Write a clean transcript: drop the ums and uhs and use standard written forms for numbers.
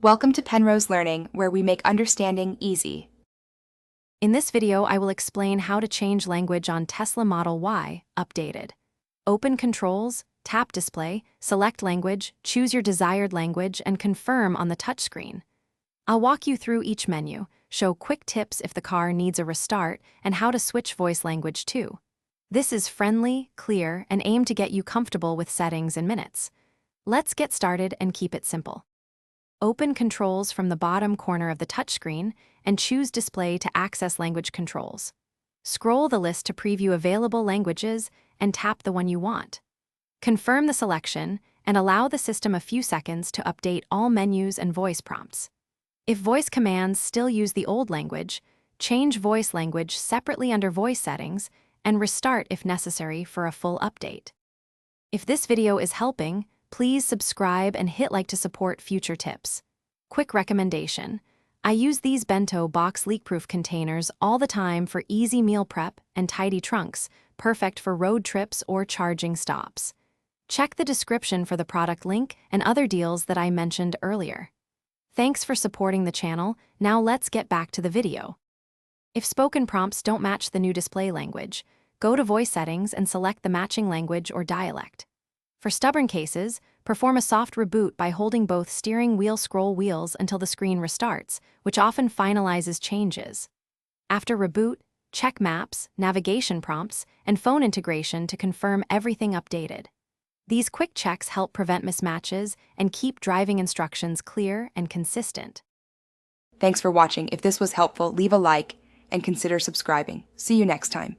Welcome to Penrose Learning, where we make understanding easy. In this video, I will explain how to change language on Tesla Model Y, updated. Open Controls, tap Display, select Language, choose your desired language, and confirm on the touchscreen. I'll walk you through each menu, show quick tips if the car needs a restart, and how to switch voice language too. This is friendly, clear, and aimed to get you comfortable with settings in minutes. Let's get started and keep it simple. Open Controls from the bottom corner of the touchscreen and choose Display to access language controls. Scroll the list to preview available languages and tap the one you want. Confirm the selection and allow the system a few seconds to update all menus and voice prompts. If voice commands still use the old language, change voice language separately under voice settings and restart if necessary for a full update. If this video is helping, please subscribe and hit like to support future tips. Quick recommendation: I use these bento box leak-proof containers all the time for easy meal prep and tidy trunks, perfect for road trips or charging stops. Check the description for the product link and other deals that I mentioned earlier. Thanks for supporting the channel. Now let's get back to the video. If spoken prompts don't match the new display language, go to voice settings and select the matching language or dialect. For stubborn cases, perform a soft reboot by holding both steering wheel scroll wheels until the screen restarts, which often finalizes changes. After reboot, check maps, navigation prompts, and phone integration to confirm everything updated. These quick checks help prevent mismatches and keep driving instructions clear and consistent. Thanks for watching. If this was helpful, leave a like and consider subscribing. See you next time.